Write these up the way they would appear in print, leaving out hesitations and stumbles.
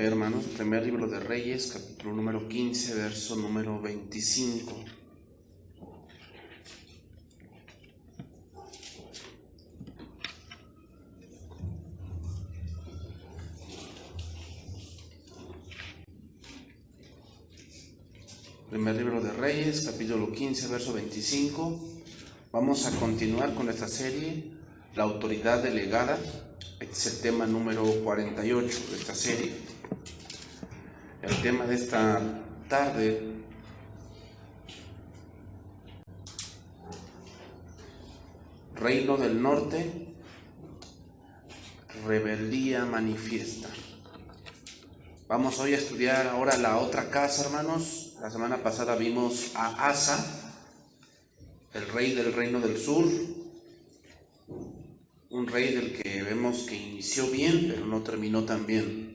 Hermanos, primer libro de Reyes, capítulo número 15, verso número 25. Primer libro de Reyes, capítulo 15, verso 25. Vamos a continuar con esta serie, la autoridad delegada. Este es el tema número 48 de esta serie. El tema de esta tarde Reino del Norte, rebeldía manifiesta. Vamos hoy a estudiar ahora la otra casa, hermanos. La semana pasada vimos a Asa, el rey del Reino del Sur, un rey del que vemos que inició bien, pero no terminó tan bien.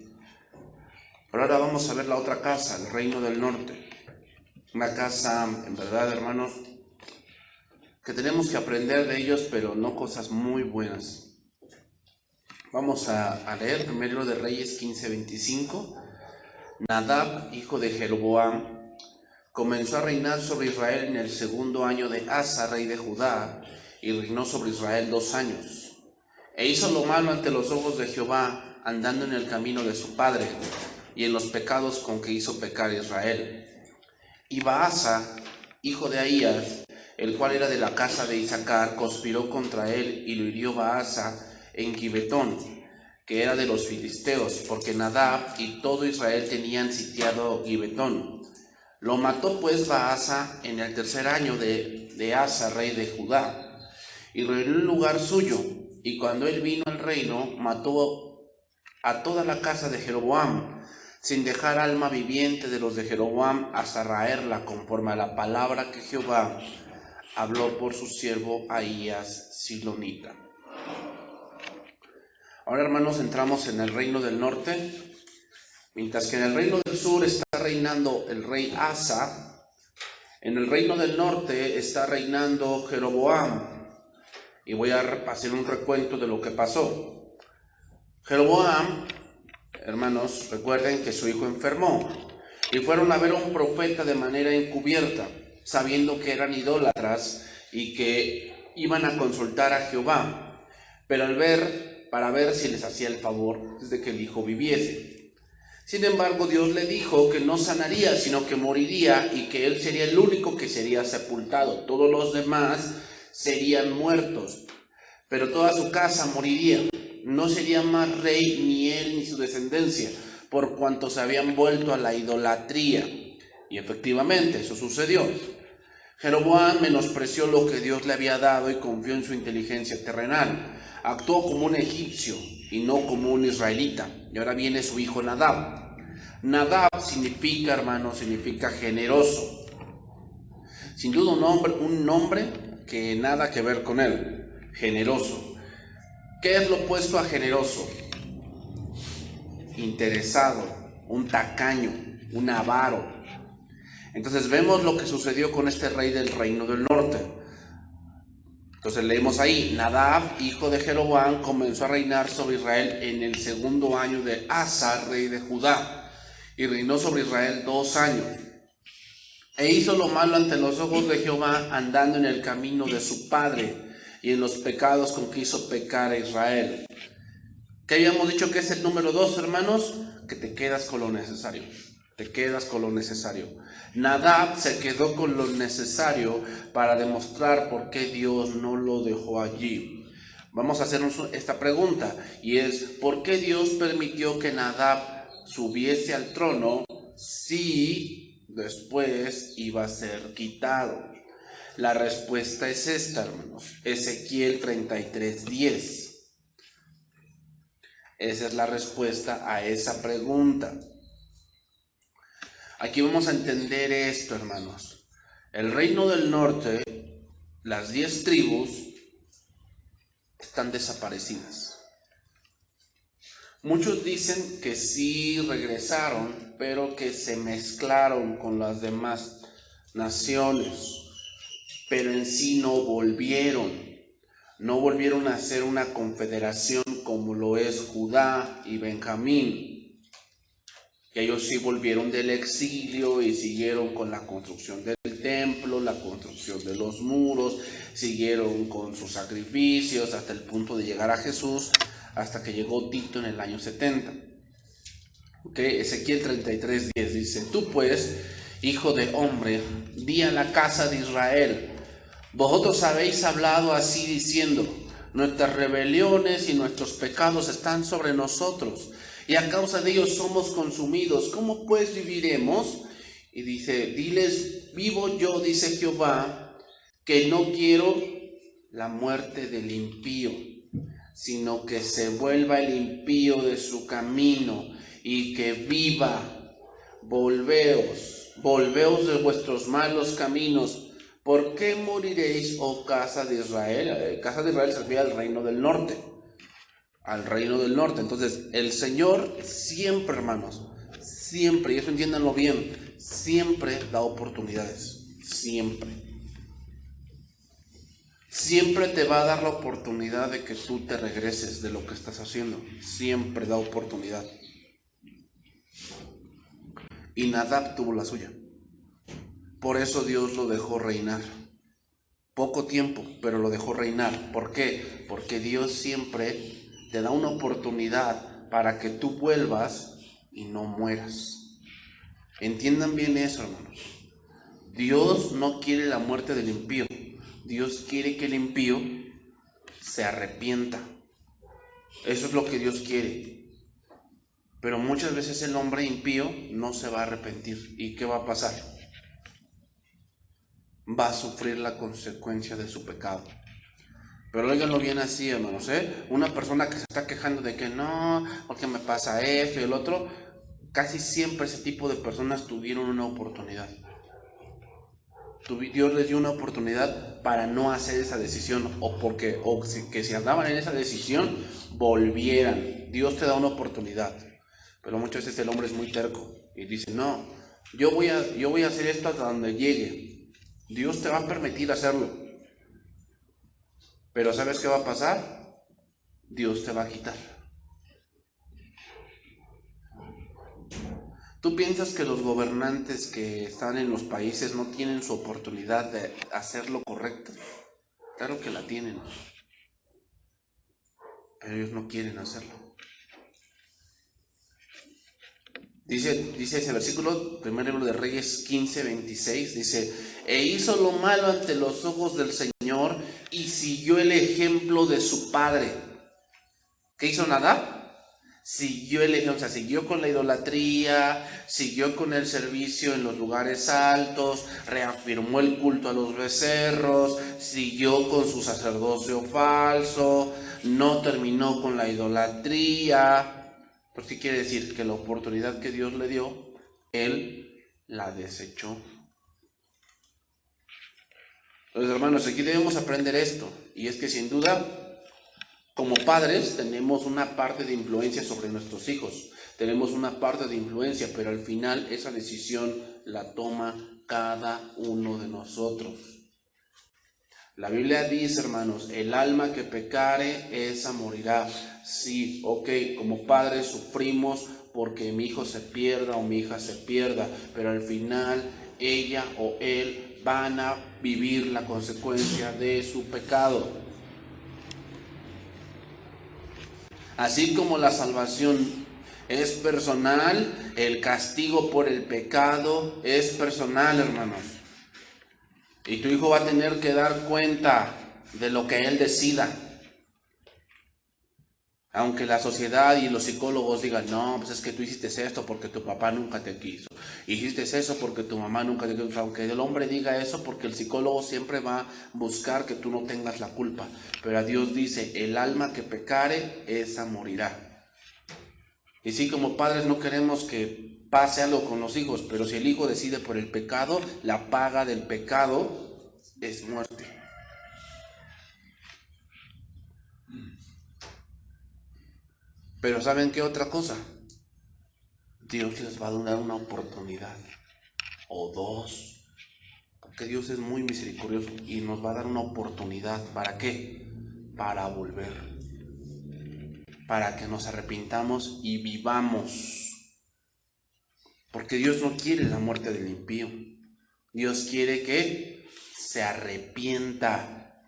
Pero ahora vamos a ver la otra casa, el Reino del Norte. Una casa, en verdad, hermanos, que tenemos que aprender de ellos, pero no cosas muy buenas. Vamos a leer primero de Reyes 15:25. Nadab, hijo de Jeroboam, comenzó a reinar sobre Israel en el segundo año de Asa, rey de Judá, y reinó sobre Israel 2 años. E hizo lo malo ante los ojos de Jehová, andando en el camino de su padre, y en los pecados con que hizo pecar a Israel. Y Baasa, hijo de Ahías, el cual era de la casa de Isaacar, conspiró contra él, y lo hirió Baasa en Gibetón, que era de los filisteos, porque Nadab y todo Israel tenían sitiado Gibetón. Lo mató pues Baasa en el tercer año de Asa, rey de Judá, y reinó en lugar suyo. Y cuando él vino al reino, mató a toda la casa de Jeroboam, sin dejar alma viviente de los de Jeroboam, hasta raerla, conforme a la palabra que Jehová habló por su siervo Ahías silonita. Ahora, hermanos, entramos en el Reino del Norte. Mientras que en el Reino del Sur está reinando el rey Asa, en el Reino del Norte está reinando Jeroboam. Y voy a hacer un recuento de lo que pasó. Jeroboam, hermanos, recuerden que su hijo enfermó y fueron a ver a un profeta de manera encubierta, sabiendo que eran idólatras y que iban a consultar a Jehová, pero para ver si les hacía el favor de que el hijo viviese. Sin embargo, Dios le dijo que no sanaría, sino que moriría, y que él sería el único que sería sepultado. Todos los demás serían muertos, pero toda su casa moriría. No sería más rey ni él ni su descendencia, por cuanto se habían vuelto a la idolatría. Y efectivamente, eso sucedió. Jeroboam menospreció lo que Dios le había dado y confió en su inteligencia terrenal. Actuó como un egipcio y no como un israelita. Y ahora viene su hijo Nadab. Nadab significa, hermano, significa generoso. Sin duda un nombre que nada que ver con él. Generoso. ¿Qué es lo opuesto a generoso? Interesado, un tacaño, un avaro. Entonces vemos lo que sucedió con este rey del Reino del Norte. Entonces leemos ahí, Nadab, hijo de Jeroboam, comenzó a reinar sobre Israel en el segundo año de Asa, rey de Judá, y reinó sobre Israel 2 años. E hizo lo malo ante los ojos de Jehová, andando en el camino de su padre, y en los pecados con que hizo pecar a Israel. ¿Qué habíamos dicho que es el número 2, hermanos? Que te quedas con lo necesario. Te quedas con lo necesario. Nadab se quedó con lo necesario para demostrar por qué Dios no lo dejó allí. Vamos a hacernos esta pregunta, y es: ¿por qué Dios permitió que Nadab subiese al trono si después iba a ser quitado? La respuesta es esta, hermanos. Ezequiel 33:10. Esa es la respuesta a esa pregunta. Aquí vamos a entender esto, hermanos. El Reino del Norte, las 10 tribus, están desaparecidas. Muchos dicen que sí regresaron, pero que se mezclaron con las demás naciones, pero en sí no volvieron a ser una confederación como lo es Judá y Benjamín. que ellos sí volvieron del exilio y siguieron con la construcción del templo, la construcción de los muros, siguieron con sus sacrificios hasta el punto de llegar a Jesús, hasta que llegó Tito en el año 70. Ezequiel 33:10 dice: tú pues, hijo de hombre, di a la casa de Israel: vosotros habéis hablado así diciendo, nuestras rebeliones y nuestros pecados están sobre nosotros, y a causa de ellos somos consumidos. ¿Cómo pues viviremos? Y dice: diles, vivo yo, dice Jehová, que no quiero la muerte del impío, sino que se vuelva el impío de su camino y que viva. Volveos de vuestros malos caminos. ¿Por qué moriréis, oh casa de Israel? Casa de Israel se refiere al reino del norte. Al reino del norte. Entonces, el Señor siempre, hermanos, siempre, y eso entiéndanlo bien, siempre da oportunidades. Siempre. Siempre te va a dar la oportunidad de que tú te regreses de lo que estás haciendo. Siempre da oportunidad. Y Nadab tuvo la suya. Por eso Dios lo dejó reinar. Poco tiempo, pero lo dejó reinar. ¿Por qué? Porque Dios siempre te da una oportunidad para que tú vuelvas y no mueras. Entiendan bien eso, hermanos. Dios no quiere la muerte del impío. Dios quiere que el impío se arrepienta. Eso es lo que Dios quiere. Pero muchas veces el hombre impío no se va a arrepentir. ¿Y qué va a pasar? Va a sufrir la consecuencia de su pecado. Pero óiganlo bien así, hermanos, Una persona que se está quejando de que no, porque me pasa esto y el otro, casi siempre ese tipo de personas tuvieron una oportunidad. Dios les dio una oportunidad para no hacer esa decisión, que si andaban en esa decisión, volvieran. Dios te da una oportunidad. Pero muchas veces el hombre es muy terco y dice: no, yo voy a hacer esto hasta donde llegue. Dios te va a permitir hacerlo. Pero ¿sabes qué va a pasar? Dios te va a quitar. ¿Tú piensas que los gobernantes que están en los países no tienen su oportunidad de hacer lo correcto? Claro que la tienen. Pero ellos no quieren hacerlo. Dice ese versículo, primer libro de Reyes 15:26, dice: e hizo lo malo ante los ojos del Señor y siguió el ejemplo de su padre. ¿Qué hizo Nadab? Siguió el ejemplo, o sea, siguió con la idolatría, siguió con el servicio en los lugares altos, reafirmó el culto a los becerros, siguió con su sacerdocio falso, no terminó con la idolatría. ¿Pues qué quiere decir? Que la oportunidad que Dios le dio, él la desechó. Entonces, hermanos, aquí debemos aprender esto, y es que sin duda, como padres, tenemos una parte de influencia sobre nuestros hijos, tenemos una parte de influencia, pero al final esa decisión la toma cada uno de nosotros. La Biblia dice, hermanos: el alma que pecare, esa morirá. Sí, como padres sufrimos porque mi hijo se pierda o mi hija se pierda, pero al final ella o él van a vivir la consecuencia de su pecado. Así como la salvación es personal, el castigo por el pecado es personal, hermanos. Y tu hijo va a tener que dar cuenta de lo que él decida. Aunque la sociedad y los psicólogos digan: no, pues es que tú hiciste esto porque tu papá nunca te quiso. Hiciste eso porque tu mamá nunca te quiso. Aunque el hombre diga eso, porque el psicólogo siempre va a buscar que tú no tengas la culpa. Pero a Dios dice: el alma que pecare, esa morirá. Y sí, como padres no queremos que pase algo con los hijos, pero si el hijo decide por el pecado, la paga del pecado es muerte. Pero ¿saben qué otra cosa? Dios les va a dar una oportunidad o dos, porque Dios es muy misericordioso y nos va a dar una oportunidad. ¿Para qué? Para volver, para que nos arrepintamos y vivamos. Porque Dios no quiere la muerte del impío. Dios quiere que se arrepienta.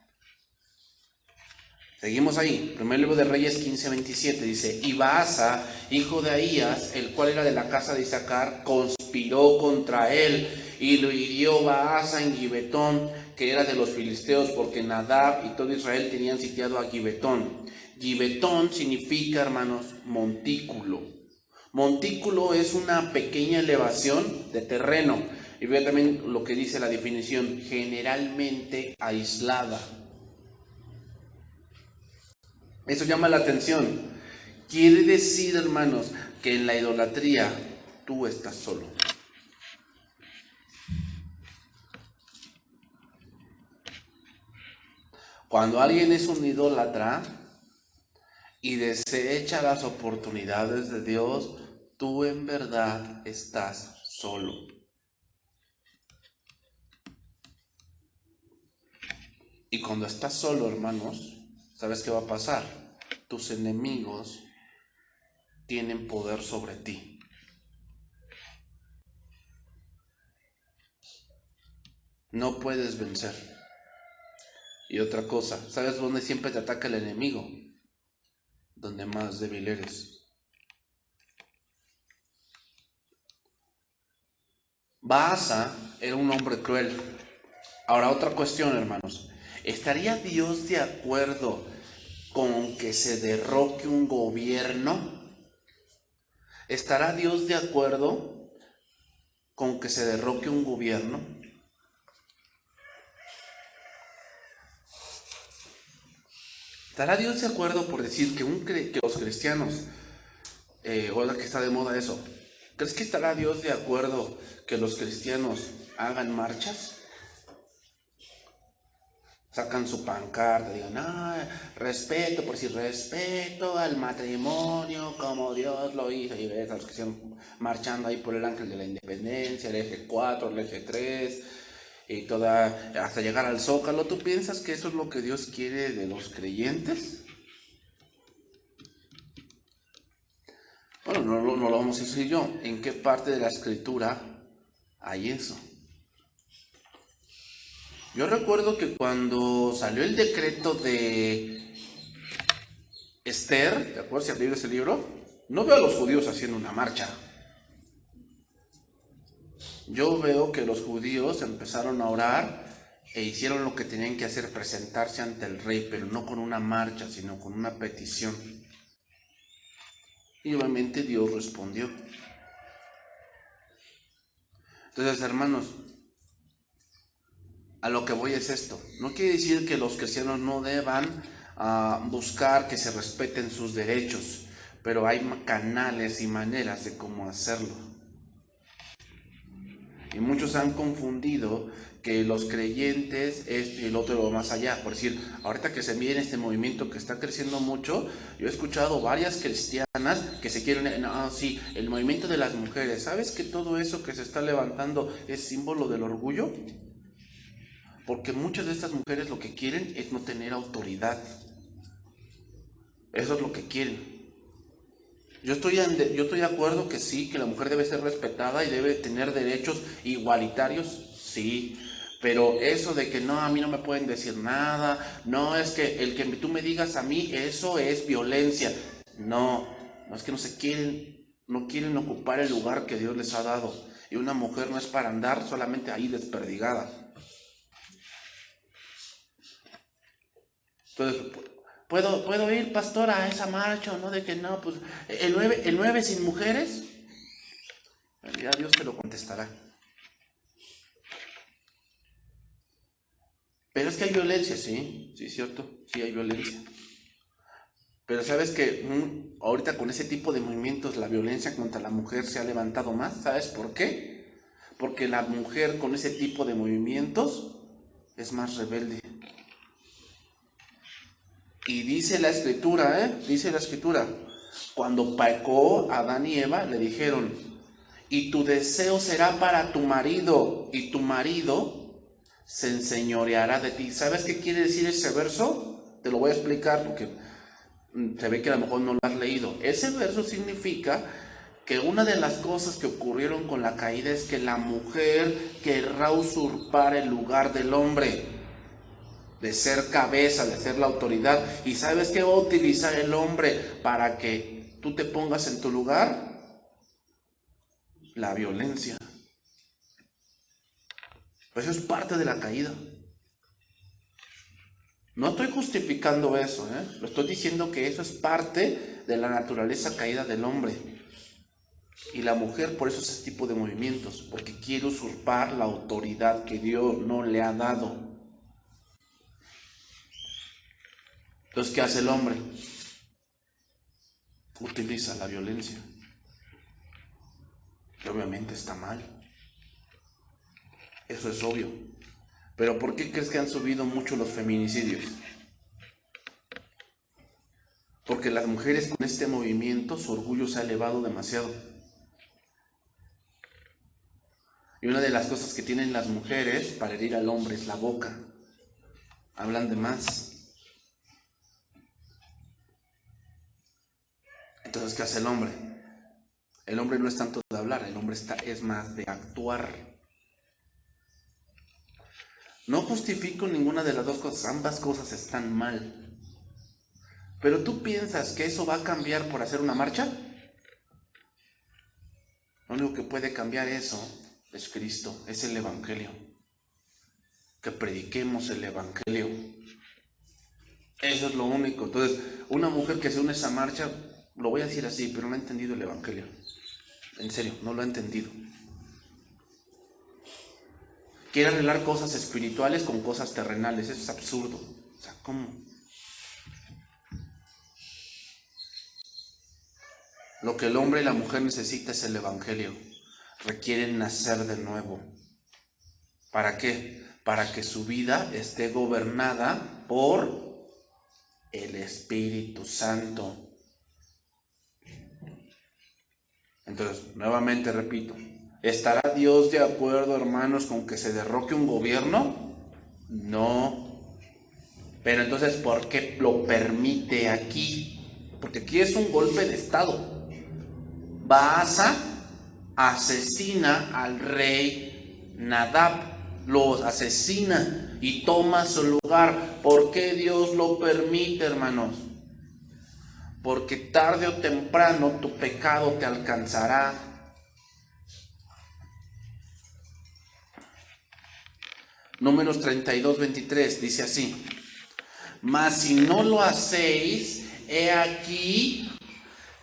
Seguimos ahí, primer libro de Reyes 15:27, dice: y Baasa, hijo de Ahías, el cual era de la casa de Isaacar, conspiró contra él, y lo hirió Baasa en Gibetón, que era de los filisteos, porque Nadab y todo Israel tenían sitiado a Gibetón. Gibetón significa, hermanos, montículo. Montículo es una pequeña elevación de terreno. Y vea también lo que dice la definición: generalmente aislada. Eso llama la atención. Quiere decir, hermanos, que en la idolatría tú estás solo. Cuando alguien es un idólatra y desecha las oportunidades de Dios, tú en verdad estás solo. Y cuando estás solo, hermanos, ¿sabes qué va a pasar? Tus enemigos tienen poder sobre ti. No puedes vencer. Y otra cosa, ¿sabes dónde siempre te ataca el enemigo? Donde más débil eres. Baasa era un hombre cruel. Ahora, otra cuestión, hermanos. ¿Estaría Dios de acuerdo con que se derroque un gobierno? ¿Estará Dios de acuerdo con que se derroque un gobierno? ¿Estará Dios de acuerdo por decir que los cristianos, ahora que está de moda eso, ¿crees que estará Dios de acuerdo que los cristianos hagan marchas? Sacan su pancarta, digan, respeto, por si respeto al matrimonio como Dios lo hizo. Y ves a los cristianos marchando ahí por el Ángel de la Independencia, el eje 4, el eje 3, y hasta llegar al Zócalo. ¿Tú piensas que eso es lo que Dios quiere de los creyentes? Bueno, no lo vamos a decir yo. ¿En qué parte de la Escritura hay eso? Yo recuerdo que cuando salió el decreto de Esther, ¿te acuerdas si has leído ese libro? No veo a los judíos haciendo una marcha. Yo veo que los judíos empezaron a orar e hicieron lo que tenían que hacer, presentarse ante el rey, pero no con una marcha, sino con una petición. Y obviamente Dios respondió. Entonces, hermanos, a lo que voy es esto. No quiere decir que los cristianos no deban buscar que se respeten sus derechos, pero hay canales y maneras de cómo hacerlo. Y muchos han confundido que los creyentes es el otro lo más allá. Por decir, ahorita que se viene este movimiento que está creciendo mucho, yo he escuchado varias cristianas que se quieren, sí, el movimiento de las mujeres. ¿Sabes que todo eso que se está levantando es símbolo del orgullo? Porque muchas de estas mujeres lo que quieren es no tener autoridad. Eso es lo que quieren. Yo estoy de acuerdo que sí, que la mujer debe ser respetada y debe tener derechos igualitarios, sí. Pero eso de que no, a mí no me pueden decir nada, no, es que el que tú me digas a mí, eso es violencia. No es que no quieren ocupar el lugar que Dios les ha dado. Y una mujer no es para andar solamente ahí desperdigada. Entonces, ¿puedo ir, pastor, a esa marcha o no? De que no, pues el 9 sin mujeres, ya Dios te lo contestará. Pero es que hay violencia, sí, cierto, sí hay violencia. Pero sabes que ahorita con ese tipo de movimientos la violencia contra la mujer se ha levantado más. ¿Sabes por qué? Porque la mujer con ese tipo de movimientos es más rebelde. Y dice la escritura, cuando pecó Adán y Eva, le dijeron, y tu deseo será para tu marido, y tu marido se enseñoreará de ti. ¿Sabes qué quiere decir ese verso? Te lo voy a explicar porque se ve que a lo mejor no lo has leído. Ese verso significa que una de las cosas que ocurrieron con la caída es que la mujer querrá usurpar el lugar del hombre, de ser cabeza, de ser la autoridad. ¿Y sabes qué va a utilizar el hombre para que tú te pongas en tu lugar? La violencia. Pues eso es parte de la caída. No estoy justificando eso, lo estoy diciendo que eso es parte de la naturaleza caída del hombre. Y la mujer por eso hace ese tipo de movimientos, porque quiere usurpar la autoridad que Dios no le ha dado. Entonces, ¿qué hace el hombre? Utiliza la violencia. Que obviamente está mal. Eso es obvio. Pero ¿por qué crees que han subido mucho los feminicidios? Porque las mujeres con este movimiento, su orgullo se ha elevado demasiado. Y una de las cosas que tienen las mujeres para herir al hombre es la boca. Hablan de más. Entonces, ¿qué hace el hombre? El hombre no es tanto de hablar, el hombre es más de actuar. No justifico ninguna de las dos cosas, ambas cosas están mal. Pero ¿tú piensas que eso va a cambiar por hacer una marcha? Lo único que puede cambiar eso es Cristo, es el Evangelio. Que prediquemos el Evangelio. Eso es lo único. Entonces, una mujer que se une a esa marcha, lo voy a decir así, pero no ha entendido el Evangelio. En serio, no lo ha entendido. Quiere arreglar cosas espirituales con cosas terrenales. Eso es absurdo. O sea, ¿cómo? Lo que el hombre y la mujer necesita es el Evangelio. Requieren nacer de nuevo. ¿Para qué? Para que su vida esté gobernada por el Espíritu Santo. Entonces, nuevamente repito, ¿estará Dios de acuerdo, hermanos, con que se derroque un gobierno? No. Pero entonces, ¿por qué lo permite aquí? Porque aquí es un golpe de Estado. Baasa asesina al rey Nadab, lo asesina y toma su lugar. ¿Por qué Dios lo permite, hermanos? Porque tarde o temprano tu pecado te alcanzará. Números 32:23 dice así: mas si no lo hacéis, he aquí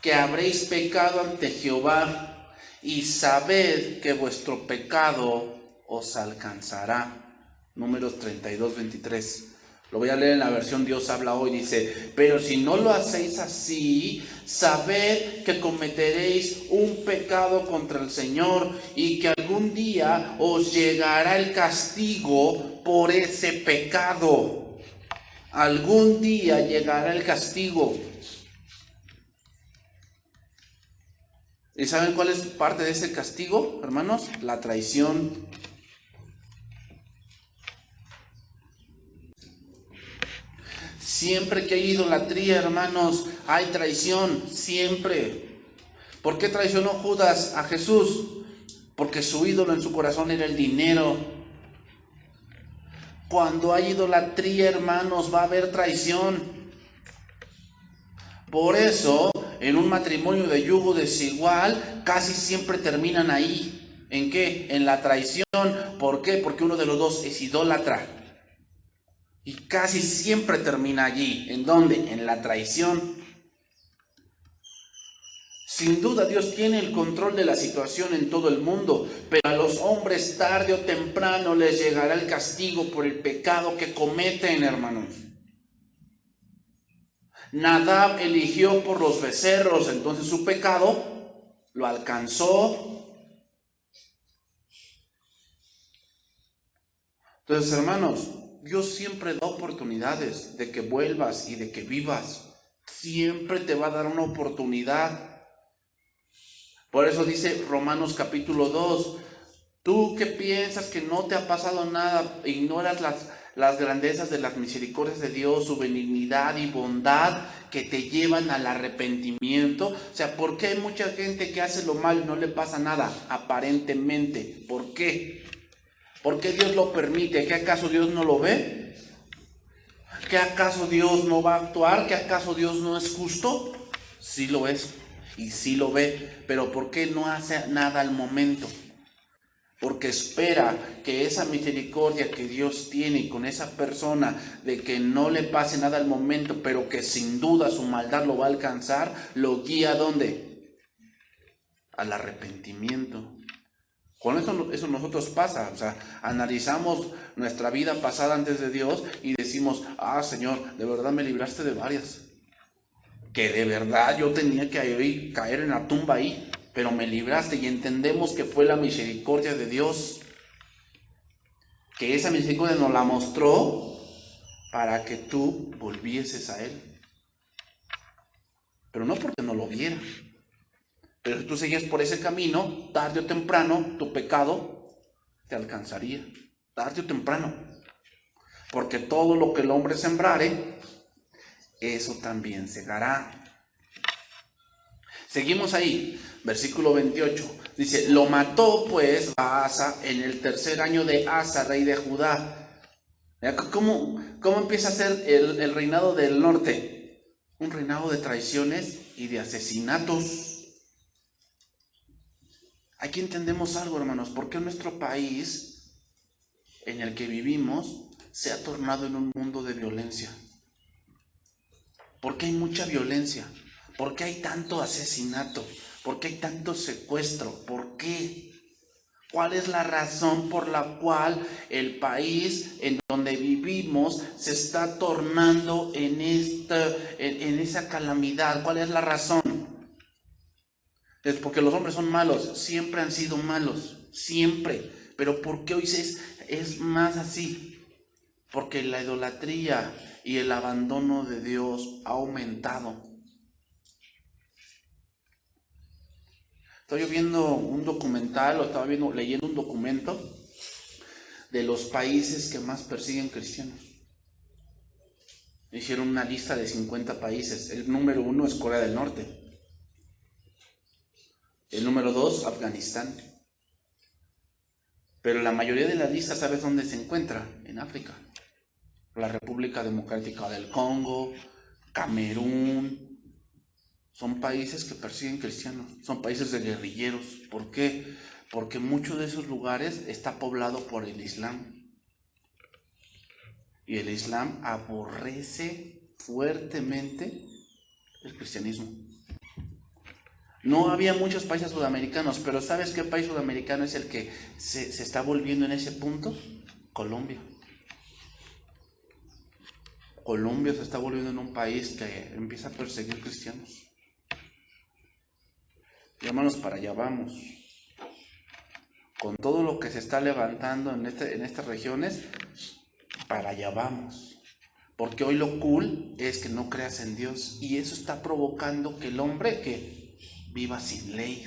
que habréis pecado ante Jehová, y sabed que vuestro pecado os alcanzará. Números 32:23. Lo voy a leer en la versión Dios habla hoy. Dice: pero si no lo hacéis así, sabed que cometeréis un pecado contra el Señor, y que algún día os llegará el castigo por ese pecado. Algún día llegará el castigo. ¿Y saben cuál es parte de ese castigo, hermanos? La traición. Siempre que hay idolatría, hermanos, hay traición, siempre. ¿Por qué traicionó Judas a Jesús? Porque su ídolo en su corazón era el dinero. Cuando hay idolatría, hermanos, va a haber traición. Por eso, en un matrimonio de yugo desigual, casi siempre terminan ahí. ¿En qué? En la traición. ¿Por qué? Porque uno de los dos es idólatra. Y casi siempre termina allí. ¿En dónde? En la traición. Sin duda Dios tiene el control de la situación en todo el mundo, pero a los hombres tarde o temprano les llegará el castigo por el pecado que cometen, hermanos. Nadab eligió por los becerros, entonces su pecado lo alcanzó. Entonces, hermanos, Dios siempre da oportunidades de que vuelvas y de que vivas. Siempre te va a dar una oportunidad. Por eso dice Romanos capítulo 2, tú que piensas que no te ha pasado nada, ignoras las grandezas de las misericordias de Dios, su benignidad y bondad que te llevan al arrepentimiento. O sea, ¿por qué hay mucha gente que hace lo malo y no le pasa nada? Aparentemente. ¿Por qué? ¿Por qué Dios lo permite? ¿Qué acaso Dios no lo ve? ¿Qué acaso Dios no va a actuar? ¿Qué acaso Dios no es justo? Sí lo es y sí lo ve, pero ¿por qué no hace nada al momento? Porque espera que esa misericordia que Dios tiene con esa persona, de que no le pase nada al momento, pero que sin duda su maldad lo va a alcanzar, lo guía ¿a dónde? Al arrepentimiento. Con eso nosotros pasa, o sea, analizamos nuestra vida pasada antes de Dios y decimos, Señor, de verdad me libraste de varias. Que de verdad yo tenía que caer en la tumba ahí, pero me libraste, y entendemos que fue la misericordia de Dios. Que esa misericordia nos la mostró para que tú volvieses a Él. Pero no porque no lo viera. Pero si tú seguías por ese camino, tarde o temprano, tu pecado te alcanzaría. Tarde o temprano. Porque todo lo que el hombre sembrare, eso también segará. Seguimos ahí, versículo 28. Dice, lo mató pues Baasa en el 3er año de Asa, rey de Judá. ¿Cómo empieza a ser el reinado del norte? Un reinado de traiciones y de asesinatos. Aquí entendemos algo, hermanos, porque nuestro país en el que vivimos se ha tornado en un mundo de violencia. ¿Por qué hay mucha violencia? ¿Por qué hay tanto asesinato? ¿Por qué hay tanto secuestro? ¿Por qué? ¿Cuál es la razón por la cual el país en donde vivimos se está tornando en esa calamidad? ¿Cuál es la razón? Es porque los hombres son malos, siempre han sido malos, siempre. Pero ¿por qué hoy es más así? Porque la idolatría y el abandono de Dios ha aumentado. Estoy viendo un documental, leyendo un documento de los países que más persiguen cristianos. Hicieron una lista de 50 países. El número 1 es Corea del Norte. El número 2, Afganistán. Pero la mayoría de la lista, ¿sabes dónde se encuentra? En África. La República Democrática del Congo, Camerún. Son países que persiguen cristianos, son países de guerrilleros. ¿Por qué? Porque muchos de esos lugares está poblado por el Islam. Y el Islam aborrece fuertemente el cristianismo. No había muchos países sudamericanos, pero ¿sabes qué país sudamericano es el que se está volviendo en ese punto? Colombia. Colombia se está volviendo en un país que empieza a perseguir cristianos. Y hermanos, para allá vamos. Con todo lo que se está levantando en estas regiones, para allá vamos. Porque hoy lo cool es que no creas en Dios. Y eso está provocando que el hombre que viva sin ley.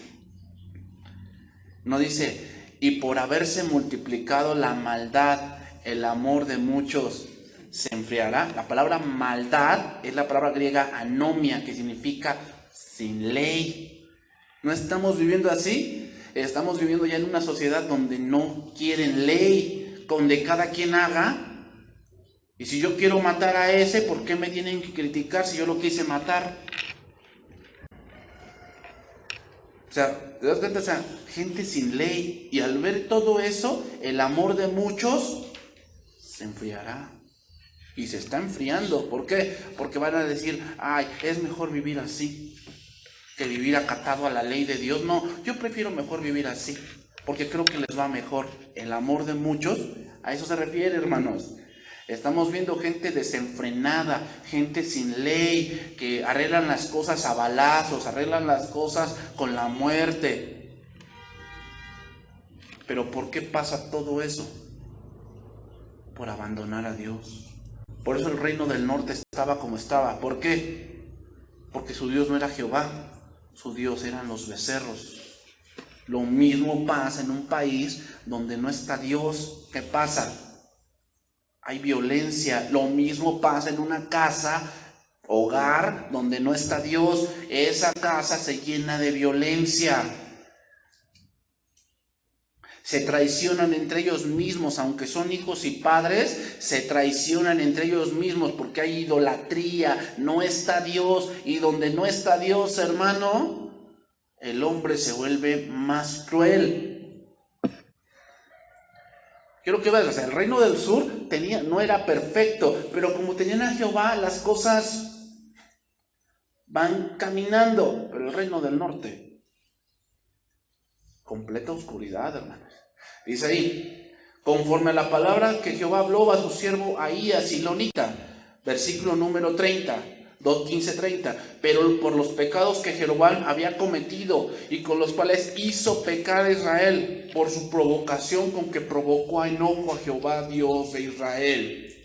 No dice, y por haberse multiplicado la maldad, el amor de muchos se enfriará. La palabra maldad es la palabra griega anomia, que significa sin ley. ¿No estamos viviendo así? Estamos viviendo ya en una sociedad donde no quieren ley, donde cada quien haga. Y si yo quiero matar a ese, ¿por qué me tienen que criticar si yo lo quise matar? O sea, ¿te das cuenta? O sea, gente sin ley. Y al ver todo eso, el amor de muchos se enfriará. Y se está enfriando. ¿Por qué? Porque van a decir, es mejor vivir así que vivir acatado a la ley de Dios. No, yo prefiero mejor vivir así, porque creo que les va mejor. El amor de muchos, a eso se refiere, hermanos. Estamos viendo gente desenfrenada, gente sin ley, que arreglan las cosas a balazos, arreglan las cosas con la muerte. Pero ¿por qué pasa todo eso? Por abandonar a Dios. Por eso el reino del norte estaba como estaba. ¿Por qué? Porque su Dios no era Jehová. Su Dios eran los becerros. Lo mismo pasa en un país donde no está Dios. ¿Qué pasa? hay violencia. Lo mismo pasa en una casa, hogar, donde no está Dios. Esa casa se llena de violencia. Se traicionan entre ellos mismos, aunque son hijos y padres, se traicionan entre ellos mismos porque hay idolatría, no está Dios. Y donde no está Dios, hermano, el hombre se vuelve más cruel. Quiero que veas, o sea, el reino del sur no era perfecto, pero como tenían a Jehová, las cosas van caminando. Pero el reino del norte, completa oscuridad, hermanos. Dice ahí, conforme a la palabra que Jehová habló a su siervo Ahías silonita, versículo número 30, 2:15-30, pero por los pecados que Jeroboam había cometido y con los cuales hizo pecar a Israel, por su provocación con que provocó a enojo a Jehová Dios de Israel.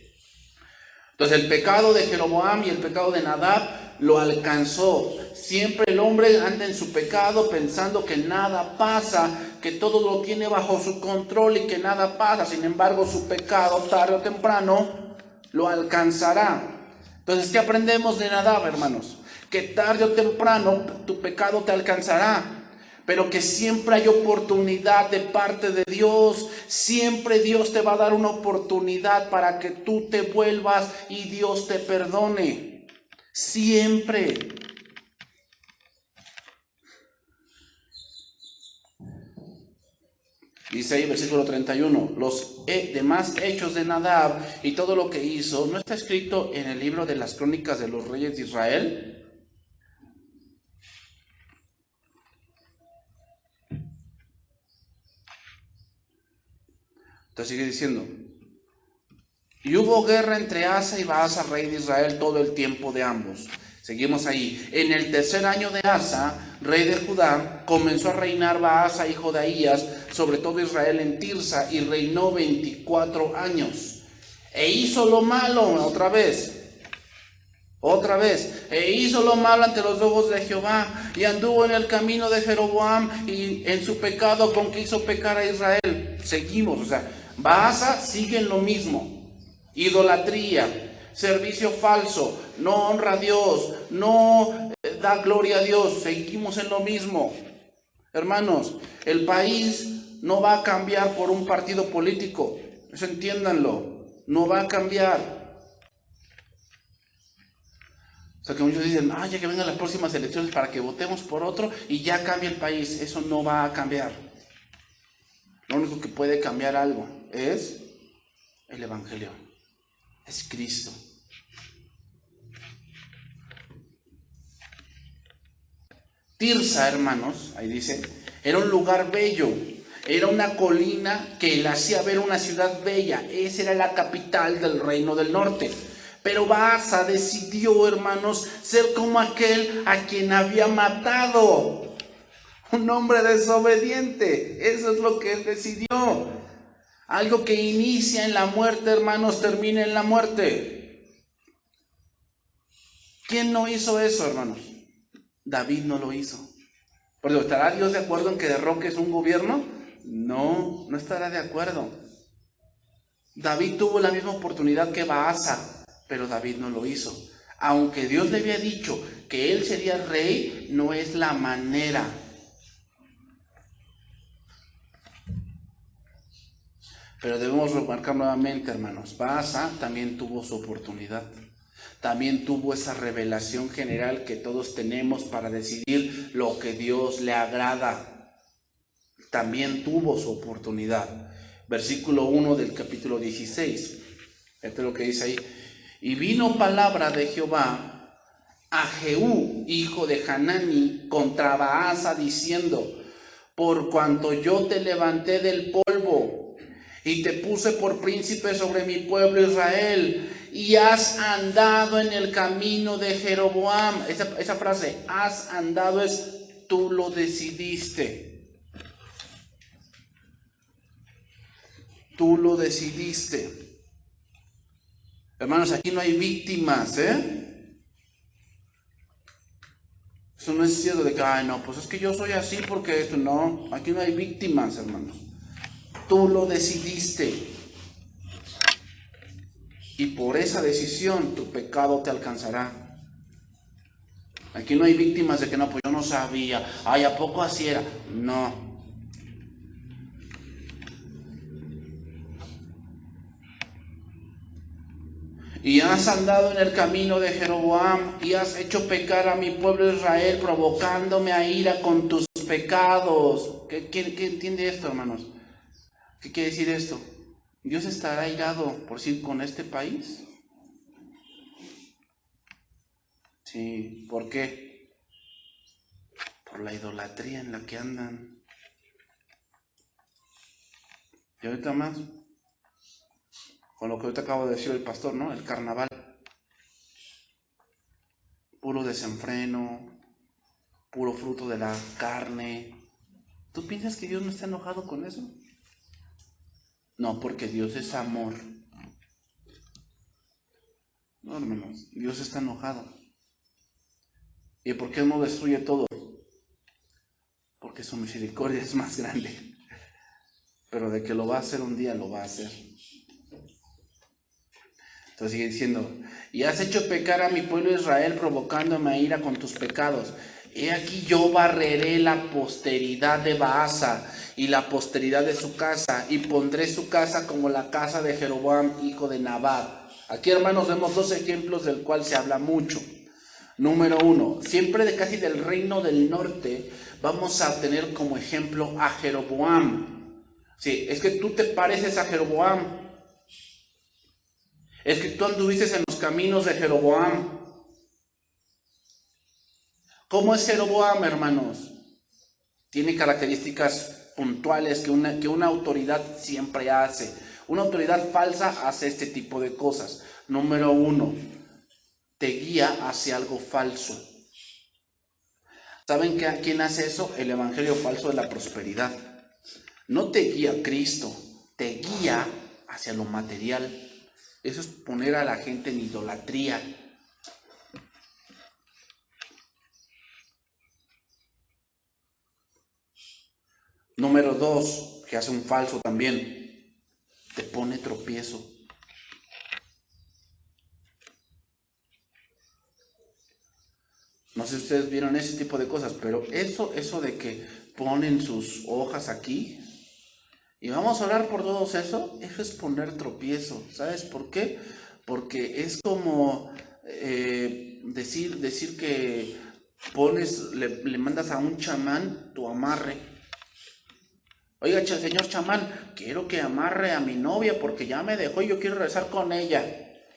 Entonces el pecado de Jeroboam y el pecado de Nadab lo alcanzó. Siempre el hombre anda en su pecado pensando que nada pasa, que todo lo tiene bajo su control y que nada pasa. Sin embargo, su pecado tarde o temprano lo alcanzará. Entonces, ¿qué aprendemos de Nadab, hermanos? Que tarde o temprano tu pecado te alcanzará, pero que siempre hay oportunidad de parte de Dios. Siempre Dios te va a dar una oportunidad para que tú te vuelvas y Dios te perdone. Siempre. Dice ahí versículo 31, los demás hechos de Nadab y todo lo que hizo, ¿no está escrito en el libro de las crónicas de los reyes de Israel? Entonces sigue diciendo, y hubo guerra entre Asa y Baasa, rey de Israel, todo el tiempo de ambos. Seguimos ahí. En el tercer año de Asa, rey de Judá, comenzó a reinar Baasa, hijo de Ahías, sobre todo Israel en Tirsa, y reinó 24 años. E hizo lo malo, otra vez, e hizo lo malo ante los ojos de Jehová, y anduvo en el camino de Jeroboam, y en su pecado con que hizo pecar a Israel. Seguimos, o sea, Baasa sigue en lo mismo, idolatría, servicio falso, no honra a Dios, no da gloria a Dios, seguimos en lo mismo. Hermanos, el país no va a cambiar por un partido político, eso entiéndanlo, no va a cambiar. O sea que muchos dicen, ya que vengan las próximas elecciones para que votemos por otro y ya cambie el país. Eso no va a cambiar. Lo único que puede cambiar algo es el Evangelio, es Cristo. Tirsa, hermanos, ahí dice, era un lugar bello, era una colina que le hacía ver una ciudad bella. Esa era la capital del reino del norte. Pero Baasa decidió, hermanos, ser como aquel a quien había matado. Un hombre desobediente. Eso es lo que él decidió. Algo que inicia en la muerte, hermanos, termina en la muerte. ¿Quién no hizo eso, hermanos? David no lo hizo. Pero ¿estará Dios de acuerdo en que derroques un gobierno? No, no estará de acuerdo. David tuvo la misma oportunidad que Baasa, pero David no lo hizo. Aunque Dios le había dicho que él sería rey, no es la manera. Pero debemos remarcar nuevamente, hermanos, Baasa también tuvo su oportunidad. También tuvo esa revelación general que todos tenemos para decidir lo que Dios le agrada. También tuvo su oportunidad. Versículo 1 del capítulo 16. Esto es lo que dice ahí. Y vino palabra de Jehová a Jehú, hijo de Hanani, contra Baasa, diciendo, por cuanto yo te levanté del polvo y te puse por príncipe sobre mi pueblo Israel, y has andado en el camino de Jeroboam. Esa frase, has andado, es tú lo decidiste. Tú lo decidiste. Hermanos, aquí no hay víctimas, Eso no es cierto de que, no, pues es que yo soy así porque esto, no. Aquí no hay víctimas, hermanos. Tú lo decidiste. Y por esa decisión tu pecado te alcanzará. Aquí no hay víctimas de que no, pues yo no sabía. Ay, ¿a poco así era? No. Y has andado en el camino de Jeroboam y has hecho pecar a mi pueblo Israel, provocándome a ira con tus pecados. ¿Qué entiende esto, hermanos? ¿Qué quiere decir esto? ¿Dios estará airado por sí con este país? Sí, ¿por qué? Por la idolatría en la que andan. Y ahorita más, con lo que ahorita acabo de decir el pastor, ¿no? El carnaval. Puro desenfreno, puro fruto de la carne. ¿Tú piensas que Dios no está enojado con eso? No, porque Dios es amor. No, hermanos, Dios está enojado. ¿Y por qué no destruye todo? Porque su misericordia es más grande. Pero de que lo va a hacer un día, lo va a hacer. Entonces sigue diciendo, y has hecho pecar a mi pueblo Israel, provocándome a ira con tus pecados. He aquí yo barreré la posteridad de Baasa y la posteridad de su casa, y pondré su casa como la casa de Jeroboam, hijo de Nabat. Aquí, hermanos, vemos dos ejemplos del cual se habla mucho. Número uno, siempre de casi del reino del norte, vamos a tener como ejemplo a Jeroboam. Sí, es que tú te pareces a Jeroboam. Es que tú anduviste en los caminos de Jeroboam. ¿Cómo es Jeroboam, hermanos? Tiene características puntuales que una autoridad siempre hace. Una autoridad falsa hace este tipo de cosas. Número uno, te guía hacia algo falso. ¿Saben quién hace eso? El evangelio falso de la prosperidad. No te guía Cristo, te guía hacia lo material. Eso es poner a la gente en idolatría. Número dos, que hace un falso también, te pone tropiezo. No sé si ustedes vieron ese tipo de cosas, pero eso de que ponen sus hojas aquí, y vamos a orar por todos eso es poner tropiezo. ¿Sabes por qué? Porque es como decir que le mandas a un chamán tu amarre. Oiga, señor chamán, quiero que amarre a mi novia porque ya me dejó y yo quiero regresar con ella.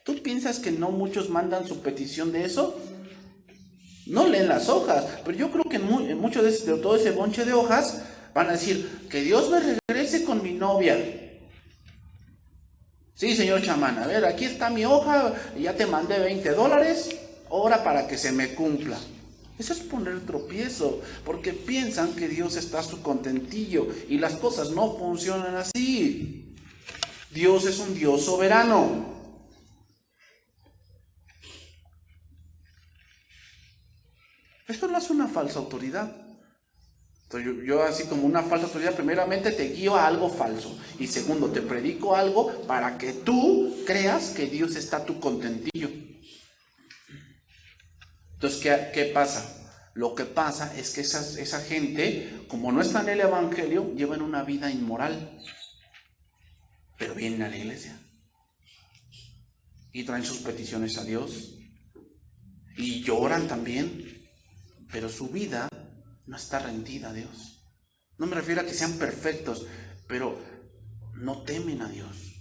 ¿Tú piensas que no muchos mandan su petición de eso? No leen las hojas, pero yo creo que en mucho de todo ese bonche de hojas van a decir, que Dios me regrese con mi novia. Sí, señor chamán, a ver, aquí está mi hoja, ya te mandé $20, ora para que se me cumpla. Eso es poner tropiezo, porque piensan que Dios está a su contentillo y las cosas no funcionan así. Dios es un Dios soberano. Esto no es una falsa autoridad. Entonces yo así como una falsa autoridad, primeramente te guío a algo falso y segundo te predico algo para que tú creas que Dios está a tu contentillo. Entonces, ¿qué pasa? Lo que pasa es que esa gente, como no está en el evangelio, llevan una vida inmoral, pero vienen a la iglesia y traen sus peticiones a Dios y lloran también, pero su vida no está rendida a Dios. No me refiero a que sean perfectos, pero no temen a Dios.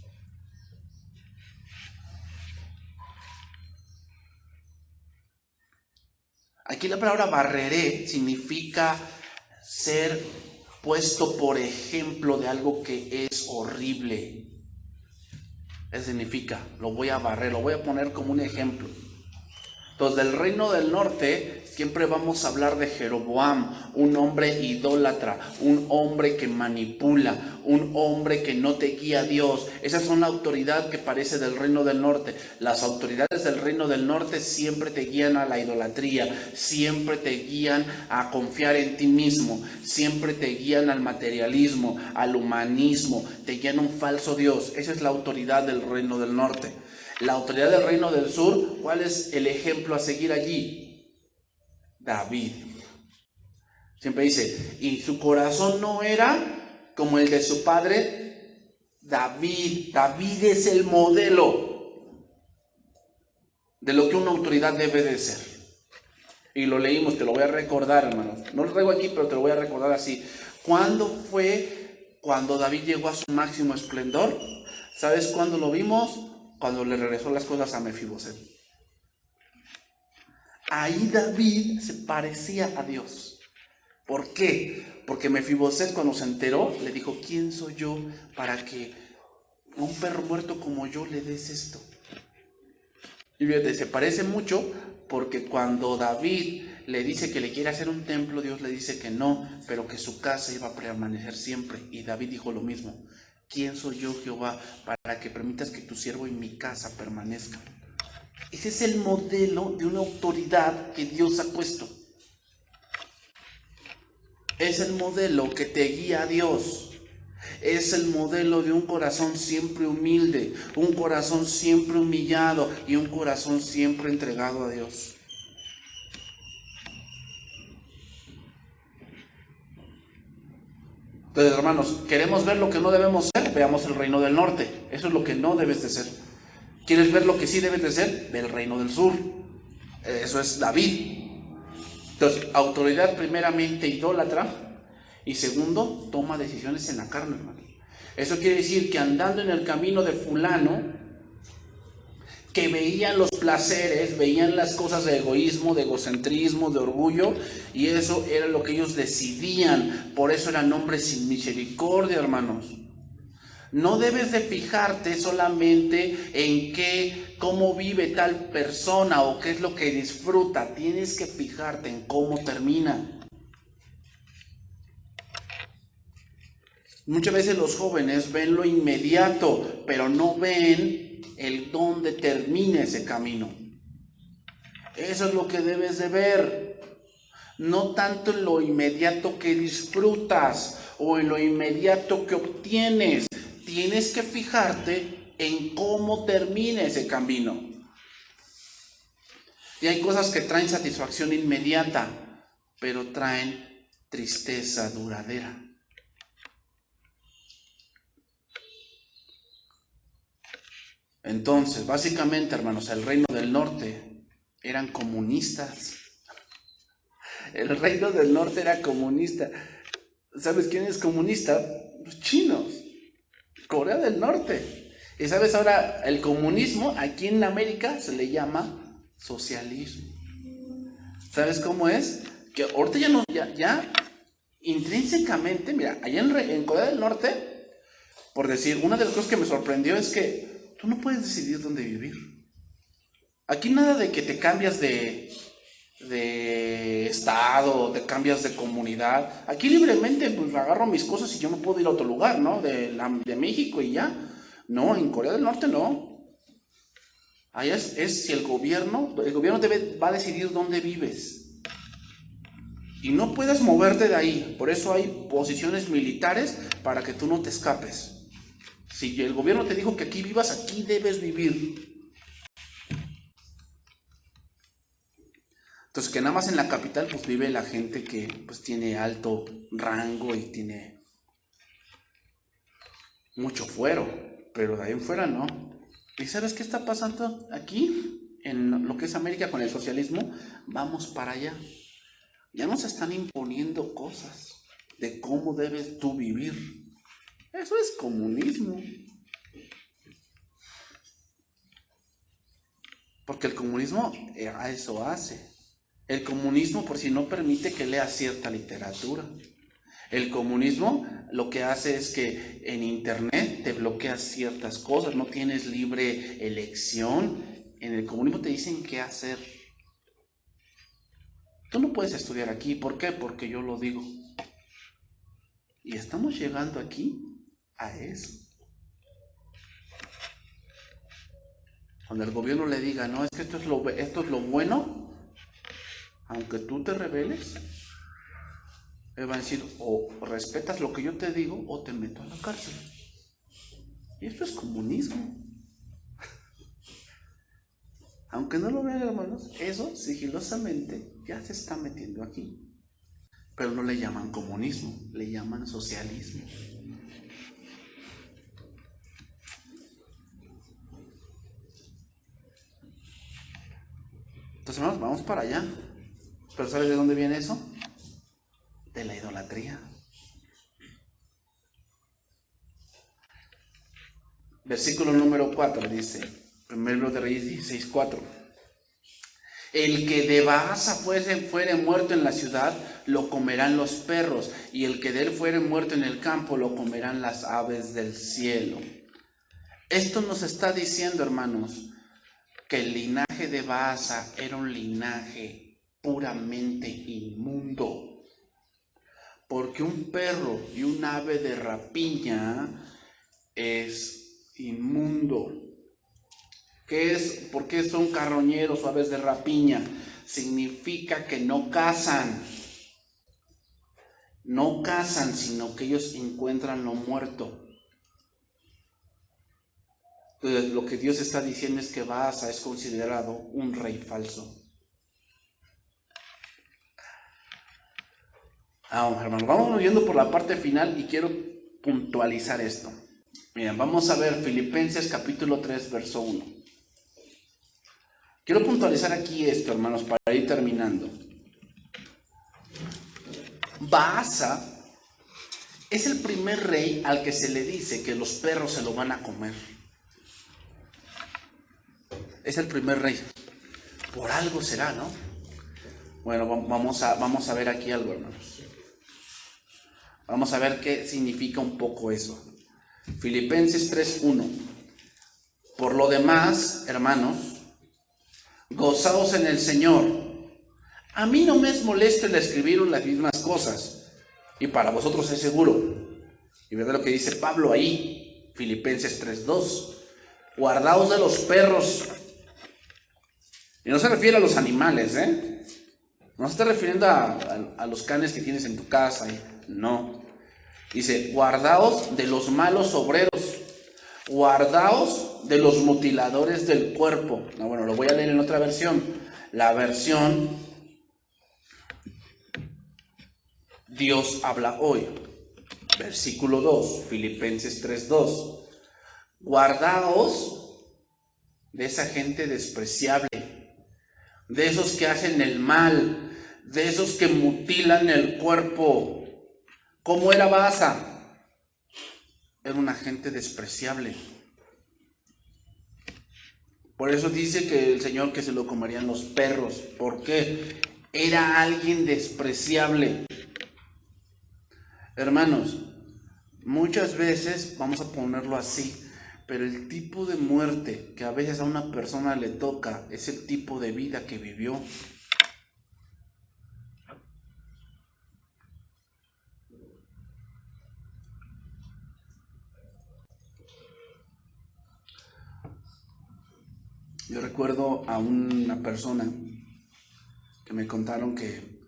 Aquí la palabra barreré significa ser puesto por ejemplo de algo que es horrible. Eso significa, lo voy a barrer, lo voy a poner como un ejemplo. Entonces, del reino del norte siempre vamos a hablar de Jeroboam, un hombre idólatra, un hombre que manipula, un hombre que no te guía a Dios. Esa es una autoridad que parece del reino del norte. Las autoridades del reino del norte siempre te guían a la idolatría, siempre te guían a confiar en ti mismo, siempre te guían al materialismo, al humanismo, te guían a un falso Dios. Esa es la autoridad del reino del norte. La autoridad del reino del sur, ¿cuál es el ejemplo a seguir allí? David. Siempre dice, y su corazón no era como el de su padre David. David es el modelo de lo que una autoridad debe de ser. Y lo leímos, te lo voy a recordar, hermanos. No lo traigo aquí, pero te lo voy a recordar así. ¿Cuándo fue cuando David llegó a su máximo esplendor? ¿Sabes cuándo lo vimos? Cuando le regresó las cosas a Mefiboset. Ahí David se parecía a Dios. ¿Por qué? Porque Mefiboset, cuando se enteró, le dijo, ¿quién soy yo para que a un perro muerto como yo le des esto? Y fíjate, se parece mucho porque cuando David le dice que le quiere hacer un templo, Dios le dice que no, pero que su casa iba a permanecer siempre. Y David dijo lo mismo. ¿Quién soy yo, Jehová, para que permitas que tu siervo y mi casa permanezcan? Ese es el modelo de una autoridad que Dios ha puesto. Es el modelo que te guía a Dios. Es el modelo de un corazón siempre humilde, un corazón siempre humillado y un corazón siempre entregado a Dios. Entonces, hermanos, ¿queremos ver lo que no debemos ser? Veamos el reino del norte. Eso es lo que no debes de ser. ¿Quieres ver lo que sí debes de ser? Ve el reino del sur. Eso es David. Entonces, autoridad primeramente idólatra y segundo, toma decisiones en la carne, hermano. Eso quiere decir que andando en el camino de fulano, que veían los placeres, veían las cosas de egoísmo, de egocentrismo, de orgullo, y eso era lo que ellos decidían. Por eso eran hombres sin misericordia, hermanos. No debes de fijarte solamente en cómo vive tal persona o qué es lo que disfruta. Tienes que fijarte en cómo termina. Muchas veces los jóvenes ven lo inmediato, pero no ven el dónde termina ese camino. Eso es lo que debes de ver. No tanto en lo inmediato que disfrutas o en lo inmediato que obtienes. Tienes que fijarte en cómo termina ese camino. Y hay cosas que traen satisfacción inmediata, pero traen tristeza duradera. Entonces, básicamente, hermanos, el reino del norte eran comunistas. El reino del norte era comunista. ¿Sabes quién es comunista? Los chinos. Corea del Norte. Y sabes ahora, el comunismo aquí en América se le llama socialismo. ¿Sabes cómo es? Que ahorita ya intrínsecamente, mira, allá en Corea del Norte, por decir, una de las cosas que me sorprendió es que tú no puedes decidir dónde vivir. Aquí nada de que te cambias de estado, te cambias de comunidad. Aquí libremente pues agarro mis cosas y yo me puedo ir a otro lugar, ¿no? De México y ya. No, en Corea del Norte no. Allá es si el gobierno va a decidir dónde vives. Y no puedes moverte de ahí. Por eso hay posiciones militares para que tú no te escapes. Si el gobierno te dijo que aquí vivas, aquí debes vivir. Entonces, que nada más en la capital pues vive la gente que pues tiene alto rango y tiene mucho fuero, pero de ahí en fuera no. ¿Y sabes qué está pasando aquí en lo que es América con el socialismo? Vamos para allá. Ya nos están imponiendo cosas de cómo debes tú vivir. Eso es comunismo. Porque el comunismo a eso hace. El comunismo por si no permite que leas cierta literatura. El comunismo lo que hace es que en internet te bloqueas ciertas cosas, no tienes libre elección. En el comunismo te dicen qué hacer. Tú no puedes estudiar aquí, ¿por qué? Porque yo lo digo. Y estamos llegando aquí a eso. Cuando el gobierno le diga, no, es que esto es lo bueno, aunque tú te rebeles, él va a decir, o respetas lo que yo te digo o te meto a la cárcel. Y esto es comunismo. Aunque no lo vean, hermanos, eso sigilosamente ya se está metiendo aquí. Pero no le llaman comunismo, le llaman socialismo. Entonces, hermanos, vamos para allá. ¿Pero sabes de dónde viene eso? De la idolatría. Versículo número 4 dice, 1 de Reyes 16:4. El que de Baasa fuere muerto en la ciudad, lo comerán los perros, y el que de él fuere muerto en el campo, lo comerán las aves del cielo. Esto nos está diciendo, hermanos, que el linaje de Baasa era un linaje puramente inmundo. Porque un perro y un ave de rapiña es inmundo. ¿Qué es? ¿Por qué son carroñeros o aves de rapiña? Significa que no cazan. No cazan, sino que ellos encuentran lo muerto. Entonces, lo que Dios está diciendo es que Baasa es considerado un rey falso. Hermanos, vamos yendo por la parte final y quiero puntualizar esto. Miren, vamos a ver Filipenses capítulo 3, verso 1. Quiero puntualizar aquí esto, hermanos, para ir terminando. Baasa es el primer rey al que se le dice que los perros se lo van a comer. Es el primer rey. Por algo será, ¿no? Bueno, vamos a ver aquí algo, hermanos. Vamos a ver qué significa un poco eso. Filipenses 3:1. Por lo demás, hermanos, gozaos en el Señor. A mí no me es molesto el escribir las mismas cosas, y para vosotros es seguro. Y verdad lo que dice Pablo ahí, Filipenses 3:2. Guardaos de los perros. Y no se refiere a los animales, No se está refiriendo a los canes que tienes en tu casa, no. Dice, guardaos de los malos obreros. Guardaos de los mutiladores del cuerpo. No, bueno, lo voy a leer en otra versión. La versión Dios habla hoy. Versículo 2, Filipenses 3:2. Guardaos de esa gente despreciable, de esos que hacen el mal, de esos que mutilan el cuerpo. ¿Cómo era Baasa? Era una gente despreciable. Por eso dice que el Señor que se lo comerían los perros. ¿Por qué? Era alguien despreciable. Hermanos, muchas veces, vamos a ponerlo así, pero el tipo de muerte que a veces a una persona le toca es el tipo de vida que vivió. Yo recuerdo a una persona que me contaron que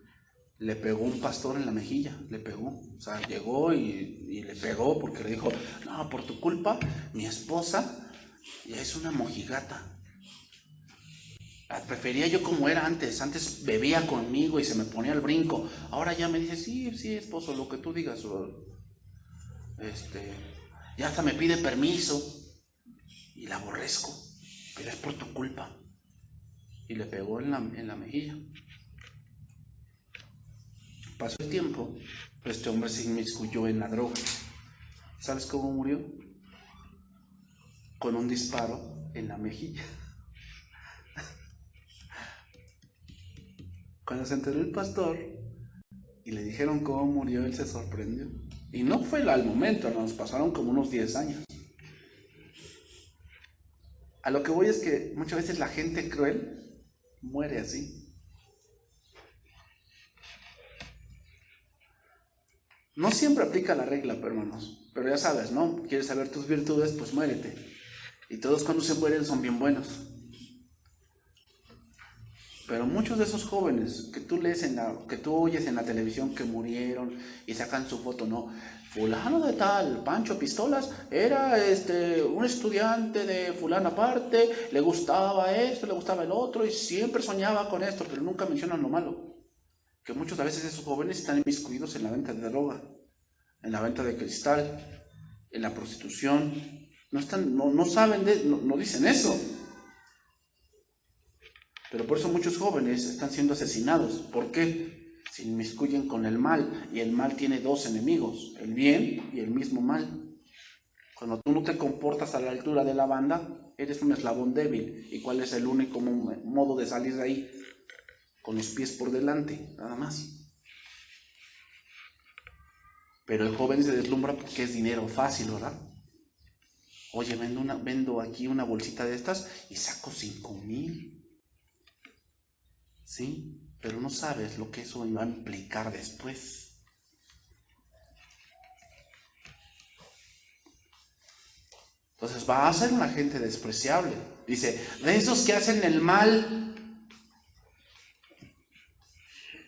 le pegó un pastor en la mejilla, le pegó, o sea, llegó y le pegó porque le dijo, no, por tu culpa, mi esposa ya es una mojigata. La prefería yo como era antes bebía conmigo y se me ponía al brinco, ahora ya me dice, sí, esposo, lo que tú digas, ya hasta me pide permiso y la aborrezco, pero es por tu culpa. Y le pegó en la mejilla. Pasó el tiempo, este hombre se inmiscuyó en la droga. ¿Sabes cómo murió? Con un disparo en la mejilla. Cuando se enteró el pastor y le dijeron cómo murió, él se sorprendió. Y no fue al momento, nos pasaron como unos 10 años. A lo que voy es que muchas veces la gente cruel muere así. No siempre aplica la regla, hermanos, pero ya sabes, ¿no? ¿Quieres saber tus virtudes? Pues muérete. Y todos cuando se mueren son bien buenos. Pero muchos de esos jóvenes que tú lees que tú oyes en la televisión que murieron y sacan su foto, no, fulano de tal, Pancho Pistolas, era un estudiante de fulana aparte, le gustaba esto, le gustaba el otro y siempre soñaba con esto, pero nunca mencionan lo malo. Que muchos a veces esos jóvenes están inmiscuidos en la venta de droga, en la venta de cristal, en la prostitución. No saben, no dicen eso. Pero por eso muchos jóvenes están siendo asesinados. ¿Por qué? Se inmiscuyen con el mal, y el mal tiene dos enemigos, el bien y el mismo mal. Cuando tú no te comportas a la altura de la banda, eres un eslabón débil. ¿Y cuál es el único modo de salir de ahí? Con los pies por delante, nada más. Pero el joven se deslumbra porque es dinero fácil, ¿verdad? Oye, vendo aquí una bolsita de estas y saco 5,000. ¿Sí? Pero no sabes lo que eso iba a implicar después. Entonces va a ser una gente despreciable. Dice, de esos que hacen el mal.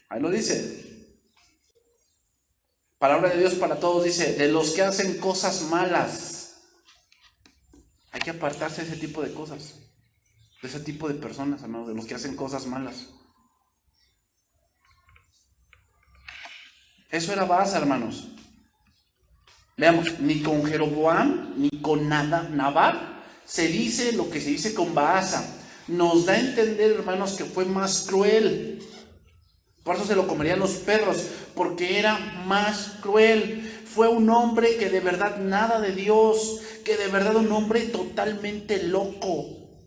Ahí lo dice. Palabra de Dios para todos dice, de los que hacen cosas malas. Hay que apartarse de ese tipo de cosas. De ese tipo de personas, hermanos, de los que hacen cosas malas. Eso era Baasa, hermanos. Veamos, ni con Jeroboam, ni con Nabat se dice lo que se dice con Baasa. Nos da a entender, hermanos, que fue más cruel. Por eso se lo comerían los perros, porque era más cruel. Fue un hombre que de verdad nada de Dios, que de verdad un hombre totalmente loco.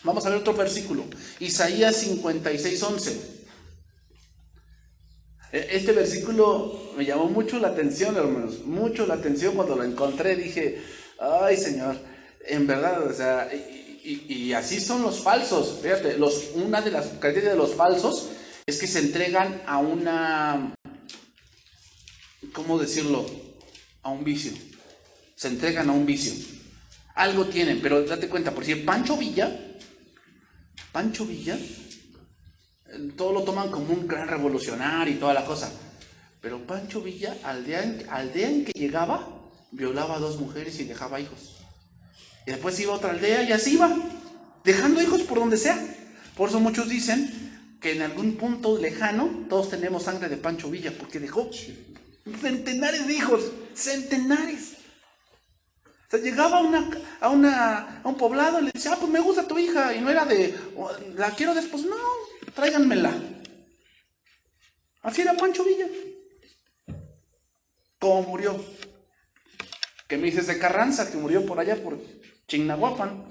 Vamos a ver otro versículo, Isaías 56:11. Este versículo me llamó mucho la atención, hermanos, mucho la atención. Cuando lo encontré dije, ay Señor, en verdad, o sea, y así son los falsos. Fíjate, una de las características de los falsos es que se entregan a una, ¿cómo decirlo? A un vicio. Se entregan a un vicio. Algo tienen, pero date cuenta, por si Pancho Villa, todo lo toman como un gran revolucionario y toda la cosa. Pero Pancho Villa, al día en que llegaba, violaba a 2 mujeres y dejaba hijos. Y después iba a otra aldea y así iba, dejando hijos por donde sea. Por eso muchos dicen que en algún punto lejano todos tenemos sangre de Pancho Villa, porque dejó centenares de hijos, centenares. O sea, llegaba a un poblado y le decía, pues me gusta tu hija, y no era la quiero después, no, tráiganmela. Así era Pancho Villa. ¿Cómo murió? ¿Qué me dices de Carranza, que murió por allá por Chignahuapan?